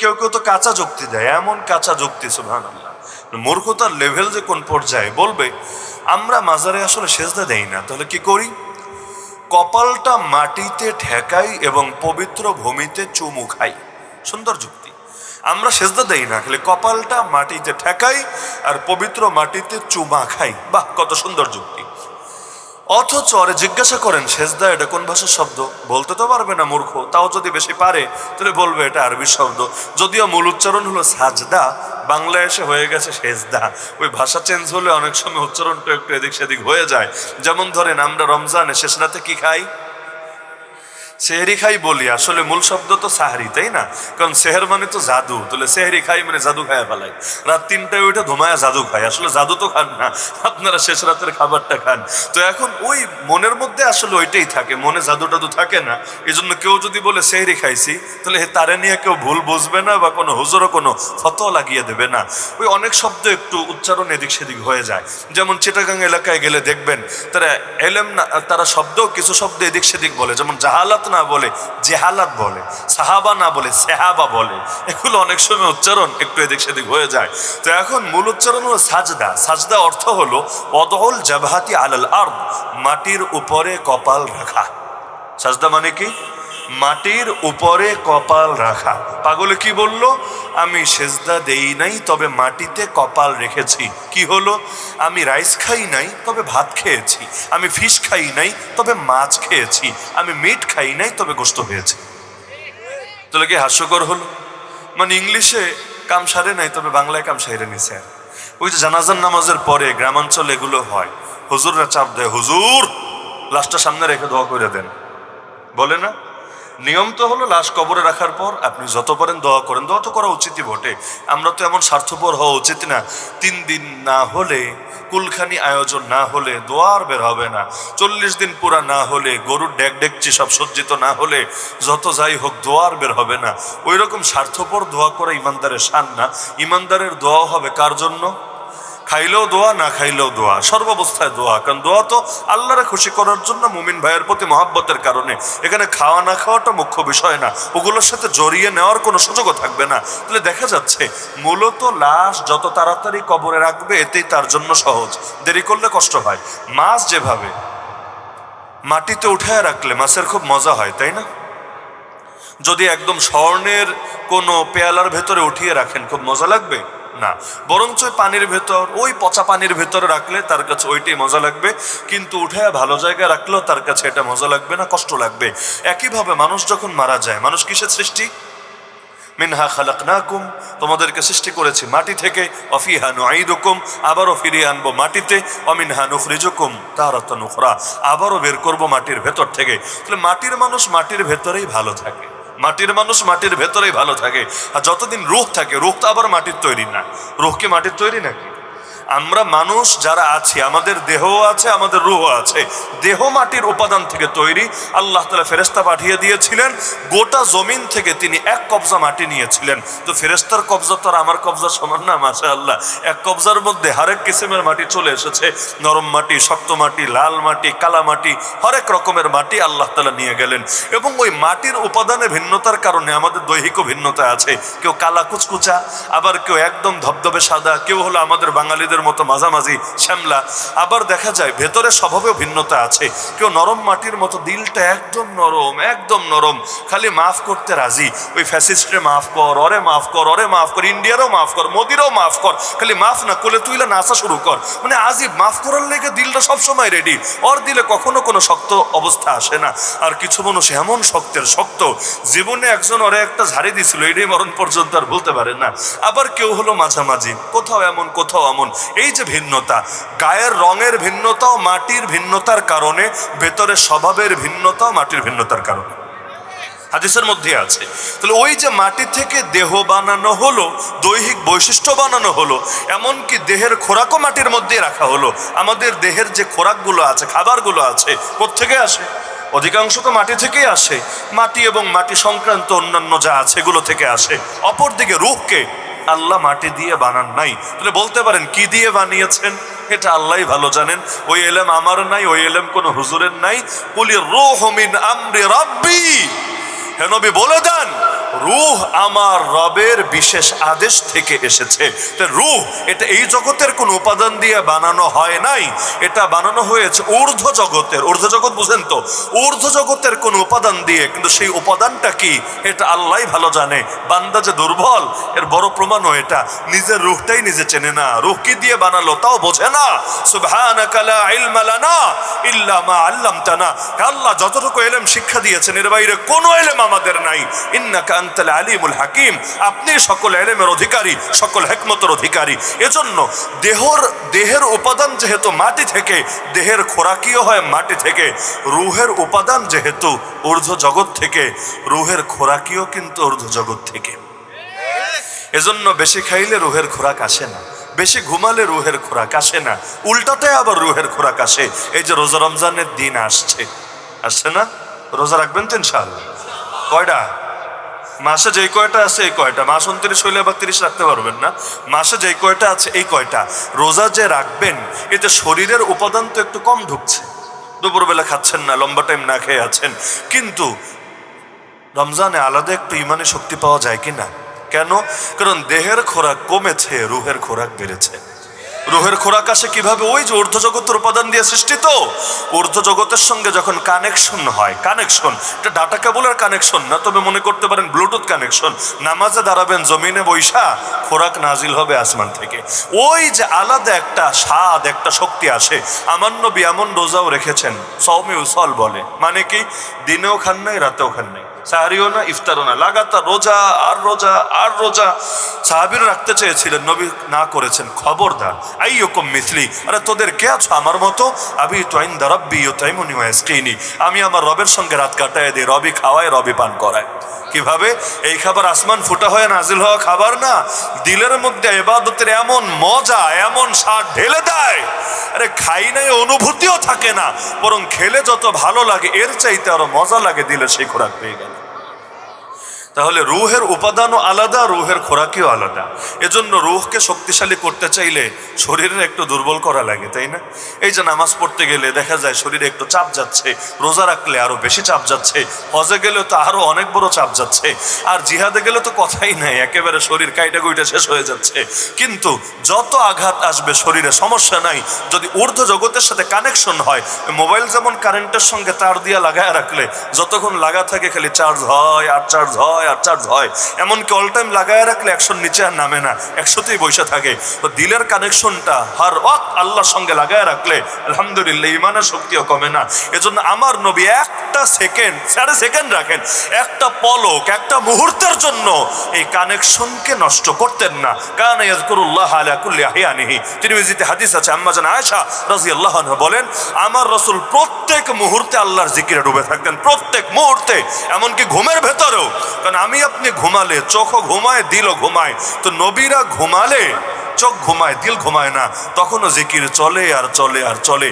কেউ কেউ তো কাঁচা যুক্তি দেয়, এমন কাঁচা যুক্তি সুবহানাল্লাহ, মূর্খতার লেভেল যে কোন পর্যায়ে। বলবে আমরা মাজারে আসলে সেজদা দেই না, তাহলে কি করি? কপালটা মাটিতে ঠেকাই এবং পবিত্র ভূমিতে চুমু খাই। সুন্দর যুক্তি। আমরা সেজদা দেই না, খালি কপালটা মাটিতে ঠেকাই আর পবিত্র মাটিতে চুমা খাই। বাহ, কত সুন্দর যুক্তি। অথচ আরে জিজ্ঞাসা করেন সেজদা এটা কোন ভাষার শব্দ? বলতে তো পারবে না মূর্খ, তাও যদি বেশি পারে তাহলে বলবে এটা আরবি শব্দ, যদিও মূল উচ্চারণ হলো সাজদা, বাংলায় এসে হয়ে গেছে সেজদা। ওই ভাষা চেঞ্জ হলে অনেক সময় উচ্চারণটা একটু এদিক সেদিক হয়ে যায়। যেমন ধরেন আমরা রমজানে শেষ রাতে কি খাই? সেহরি খাই বলি, আসলে মূল শব্দ তো সাহারি, তাই না? কারণ সেহের মানে তো জাদু, তাহলে সেহরি খাই মানে জাদু খায়া ফেলাই। রাত 3টায় ওইটা ধুমায়া জাদু খাই, আসলে জাদু তো খান না, আপনারা শেষ রাতের খাবারটা খান। তো এখন ওই মনের মধ্যে আসলে ওইটাই থাকে, মনে জাদু টাদু থাকে না। এই জন্য কেউ যদি বলে সেহরি খাইছি, তাহলে তারে নিয়ে কেউ ভুল বুঝবে না বা কোনো হুজুরও কোনো ফতোয়া লাগিয়ে দেবে না। ওই অনেক শব্দ একটু উচ্চারণ এদিক সেদিক হয়ে যায়। যেমন চিটাগাং এলাকায় গেলে দেখবেন তারা এলেম না, তারা শব্দ কিছু শব্দ এদিক সেদিক বলে, যেমন জাহালাত না বলে জেহালাত বলে, সাহাবা না বলে সেহাবা বলে। এগুলো অনেক সময় উচ্চারণ একটু এদিক সেদিক হয়ে যায়। তো এখন মূল উচ্চারণ হলো সাজদা। সাজদা অর্থ হলো ওয়াদউল জাবহাতি আলাল আরদ, মাটির উপরে কপাল রাখা। সাজদা মানে কি? মাটির উপরে কপাল রাখা। পাগলে কি বলল? আমি সেজদা দেই নাই, তবে মাটিতে কপাল রেখেছি। কি হলো? আমি রাইস খাই নাই, তবে ভাত খেয়েছি। আমি ফিশ খাই নাই, তবে মাছ খেয়েছি। আমি মিট খাই নাই, তবে গোশত হয়েছে। তাহলে কি হাস্যকর হলো? মানে ইংলিশে কাম সারে নাই, তবে বাংলায় কাম সাইরে নিছে। ওই যে জানাজার নামাজের পরে গ্রামাঞ্চলে এগুলো হয়, হুজুররা চাপ দেয়, হুজুর লাশটা সামনে রেখে দোয়া করে দেন, বলে না? নিয়ম তো হলো লাশ কবরে রাখার পর আপনি যত পারেন দোয়া করেন, দোয়া তো করা উচিতই বটে। আমরা তো এমন স্বার্থপর হওয়া উচিত না, 3 দিন না হলে, কুলখানি আয়োজন না হলে দোয়ার বের হবে না, 40 দিন পুরা না হলে, গরুর ডেক ডেকচি সব সজ্জিত না হলে, যত যাই হোক দোয়ার বের হবে না। ওই রকম স্বার্থপর দোয়া করা ইমানদারের শান না। ইমানদারের দোয়া হবে কার জন্য? খাইলেও দোয়া, না খাইলেও দোয়া, সর্বাবস্থায় দোয়া। কারণ দোয়া তো আল্লাহরে খুশি করার জন্য, মুমিন ভাইয়ের প্রতি মহাব্বতের কারণে। এখানে খাওয়া না খাওয়াটা মুখ্য বিষয় না, ওগুলোর সাথে জড়িয়ে নেওয়ার কোনো সুযোগও থাকবে না। তাহলে দেখা যাচ্ছে মূলত লাশ যত তাড়াতাড়ি কবরে রাখবে এতেই তার জন্য সহজ, দেরি করলে কষ্ট হয়। মাছ যেভাবে মাটিতে উঠায় রাখলে মাছের খুব মজা হয়, তাই না? যদি একদম স্বর্ণের কোনো পেয়ালার ভেতরে উঠিয়ে রাখেন খুব মজা লাগবে না, বরঞ্চ পানির ভেতর, ওই পচা পানির ভেতরে রাখলে তার কাছে ওইটাই মজা লাগবে। কিন্তু উঠে ভালো জায়গায় রাখলেও তার কাছে এটা মজা লাগবে না, কষ্ট লাগবে। একইভাবে মানুষ যখন মারা যায়, মানুষ কিসের সৃষ্টি? মিনহা খালাকনাকুম, তোমাদেরকে সৃষ্টি করেছি মাটি থেকে, অফিহা নুঈদুকুম, আবারও ফিরিয়ে আনবো মাটিতে, অমিনহা নুখরিজুকুম তারাতান উখরা, আবারও বের করবো মাটির ভেতর থেকে। তাহলে মাটির মানুষ মাটির ভেতরেই ভালো থাকে, মাটির মানুষ মাটির ভেতরেই ভালো থাকে। আর যতদিন রূহ থাকে, রূহ তো আবার মাটির তৈরি না। রূহ কি মাটির তৈরি নাকি? আমরা মানুষ যারা আছি, আমাদের দেহ আছে, আমাদের রূহ আছে। দেহ মাটির উপাদান থেকে তৈরি। আল্লাহ তাআলা ফেরেশতা পাঠিয়ে দিয়েছিলেন, গোটা জমিন থেকে তিনি এক কবজা মাটি নিয়েছিলেন। তো ফেরেশতার কবজা তো আর আমার কবজা সমান না, মাশাআল্লাহ। এক কবজার মধ্যে হরেক কিসিমের মাটি চলে এসেছে, নরম মাটি, শক্ত মাটি, লাল মাটি, কালা মাটি, হরেক রকমের মাটি আল্লাহ তাআলা নিয়ে গেলেন। এবং ওই মাটির উপাদানে ভিন্নতার কারণে আমাদের দৈহিক ভিন্নতা আছে। কেউ কালা কুচকুচা, আবার কেউ একদম ধবধবে সাদা, কেউ হলো আমাদের বাঙালিদের মতো মাঝামাঝি শ্যামলা। আবার দেখা যায় ভেতরে স্বভাবেও ভিন্নতা আছে। কেউ নরম মাটির মতো, দিলটা একদম নরম, একদম নরম, খালি মাফ করতে রাজি। ওই ফ্যাসিস্টরে মাফ কর, ওরে মাফ কর, ওরে মাফ কর, ইন্ডিয়ারও মাফ কর, মোদিরও মাফ কর, খালি মাফ না করলে তুইলে নাচা শুরু কর। মানে আজিব, মাফ করার লেগে দিলটা সবসময় রেডি, ওর দিলে কখনো কোনো শক্ত অবস্থা আসে না। আর কিছু মানুষ এমন শক্তের শক্ত, জীবনে একজন ওরে একটা ঝাড়ি দিছিল, এটাই মরণ পর্যন্ত আর বলতে পারে না। আবার কেউ হলো মাঝামাঝি, কোথাও এমন কোথাও এমন। এই যে ভিন্নতা, গায়ের রঙের ভিন্নতাও মাটির ভিন্নতার কারণে, ভেতরে স্বভাবের ভিন্নতাও মাটির ভিন্নতার কারণে, হাদিসের মধ্যে আছে। তাহলে ওই যে মাটি থেকে দেহ বানানো হলো, দৈহিক বৈশিষ্ট্য বানানো হলো, এমনকি দেহের খোরাকও মাটির মধ্যে রাখা হলো। আমাদের দেহের যে খোরাকগুলো আছে, খাবারগুলো আছে, কোত্থেকে আসে? অধিকাংশ তো মাটি থেকেই আসে। মাটি এবং মাটি সংক্রান্ত অন্যান্য যা আছে এগুলো থেকে আসে। অপরদিকে রূহকে আল্লাহ মাটি দিয়ে বানান নাই। তাহলে বলতে পারেন কি দিয়ে বানিয়েছেন? এটা আল্লাহই ভালো জানেন। ওই এলেম আমার নাই, ওই এলেম কোন হুজুরের নাই। কুলি রূহু মিন আমরি রাব্বি, হে নবী বলে দেন রূহ আমার রবের বিশেষ আদেশ থেকে এসেছে। তো রূহ এটা এই জগতের কোন উপাদান দিয়ে বানানো হয় নাই, এটা বানানো হয়েছে ঊর্ধ্ব জগতের। ঊর্ধ্ব জগৎ বুঝেন তো, ঊর্ধ্ব জগতের কোন উপাদান দিয়ে, কিন্তু সেই উপাদানটা কি এটা আল্লাহই ভালো জানে। বান্দা যে দুর্বল এর বড় প্রমাণও এটা, নিজের রূহটাই নিজে চেনে না, রূহ কি দিয়ে বানালো তাও বোঝে না। সুবহানাকা লা ইলমা লানা ইল্লা মা আল্লামতানা। আল্লাহ যতটুকু ইলম শিক্ষা দিয়েছেন এর বাইরে কোনো ইলম আমাদের নাই। ইন্নাকা আনতাল আলিমুল হাকিম, আপনি সকল ইলমের অধিকারী, সকল হিকমতের অধিকারী। এজন্য দেহের উপাদান যেহেতু মাটি থেকে, দেহের খোরাকিও হয় মাটি থেকে। রূহের উপাদান যেহেতু ঊর্ধ্ব জগৎ থেকে, রূহের খোরাকিও কিন্তু ঊর্ধ্ব জগৎ থেকে। এজন্য বেশি খাইলে রূহের খোরাক আসে না, বেশি ঘুমালে রূহের খোরাক আসে না, উল্টাটাই আবার রূহের খোরাক আসে। এই যে রোজা রমজানের দিন আসছে না, রোজা রাখবেন তো ইনশাআল্লাহ? কয়টা মাসে যেই কয়টা আছে এই কয়টা, মাস 29 হইলে বা 30 রাখতে পারবেন না, মাসে যেই কয়টা আছে এই কয়টা রোজা যে রাখবেন, এতে শরীরের উপাদান তো একটু কম ঢুকছে। দুপুরবেলা খাচ্ছেন না, লম্বা টাইম না খেয়ে আছেন, কিন্তু রমজানে আলাদা একটু ইমানে শক্তি পাওয়া যায় কিনা? কেন? কারণ দেহের খোরাক কমেছে, রুহের খোরাক বেড়েছে। রুহের খোরাক আসে কিভাবে? ওই যে ঊর্ধ্ব জগতের উপাদান দিয়ে সৃষ্টি। তো ঊর্ধ্ব জগতের সঙ্গে যখন কানেকশন হয়, কানেকশন এটা ডাটা কেবলের কানেকশন না, তবে মনে করতে পারেন ব্লুটুথ কানেকশন। নামাজে দাঁড়াবেন জমিনে বৈশা, খোরাক নাজিল হবে আসমান থেকে। ওই যে আলাদা একটা স্বাদ, একটা শক্তি আসে। আমার নবী এমন রোজাও রেখেছেন, সওমে উসল বলে, মানে কি দিনেও খান নাই রাতেও খান নাই, সাহারিও না ইফতারও না, লাগাতার রোজা আর রোজা আর রোজা। সাহাবীরা রাখতে চেয়েছিলেন, নবী না করেছেন। খবরদার, আইয়ুকুম মিসলি, আরে তোদের কে আছো আমার মতো? আবি তুইন্দা রাব্বি ইউতাইমুনি ওয়া ইয়াসকিনি, আমি আমার রবের সঙ্গে রাত কাটায় দিই, রবি খাওয়ায় রবি পান করায়। কিভাবে? এই খাবার আসমান ফুটা হয়ে নাজিল হওয়া খাবার না, দিলের মধ্যে ইবাদতের এমন মজা, এমন স্বাদ ঢেলে দেয়, আরে খাই নাই অনুভূতিও থাকে না, বরং খেলে যত ভালো লাগে এর চাইতে আরো মজা লাগে দিলে সেই খোরাক পেয়ে গেল। তাহলে রুহের উপাদানও আলাদা, রুহের খোরাকিও আলাদা। এজন্য রুহকে শক্তিশালী করতে চাইলে শরীরের একটু দুর্বল করা লাগে, তাই না? এই যে নামাজ পড়তে গেলে দেখা যায় শরীরে একটু চাপ যাচ্ছে, রোজা রাখলে আরো বেশি চাপ যাচ্ছে, হজে গেলে তো আরো অনেক বড় চাপ যাচ্ছে, আর জিহাদে গেলে তো কথাই নাই, একেবারে শরীর কাইটা কুইটা শেষ হয়ে যাচ্ছে। কিন্তু যত আঘাত আসবে শরীরে সমস্যা নাই, যদি ঊর্ধ্ব জগতের সাথে কানেকশন হয়। মোবাইল যেমন কারেন্টের সঙ্গে তার দিয়া লাগায় রাখলে যতক্ষণ লাগা থাকে খালি চার্জ হয় আর চার্জ হয় আর চার্জ হয়, এমনকি অল টাইম লাগায় রাখলে 100 নিচে আর নামে না, 100তেই বসে থাকে। তো দিলের কানেকশনটা হার ওয়াক্ত আল্লাহর সঙ্গে লাগায় রাখলে আলহামদুলিল্লাহ ইমানের শক্তিও কমে না। এজন্য আমার নবী একটা সেকেন্ড, 1.5 সেকেন্ড রাখেন, একটা পলক, একটা মুহূর্তের জন্য এই কানেকশনকে নষ্ট করতেন না। কানা ইয়াযকুরুল্লাহ আলা কুল্লি আহইয়ানিহি, তিরমিজিতে হাদিস আছে, আম্মা জান আয়েশা রাদিয়াল্লাহু আনহা বলেন, আমার রাসূল প্রত্যেক মুহূর্তে আল্লাহর জিকিরে ডুবে থাকতেন, প্রত্যেক মুহূর্তে, এমনকি ঘুমের ভেতরেও। কারণ আমি আপনি ঘুমালে চোখও ঘুমায়, দিলও ঘুমায়, তো নবীরা ঘুমালে চোখ ঘুমায়, দিল ঘুমায় না, তখনও জিকির চলে আর চলে আর চলে।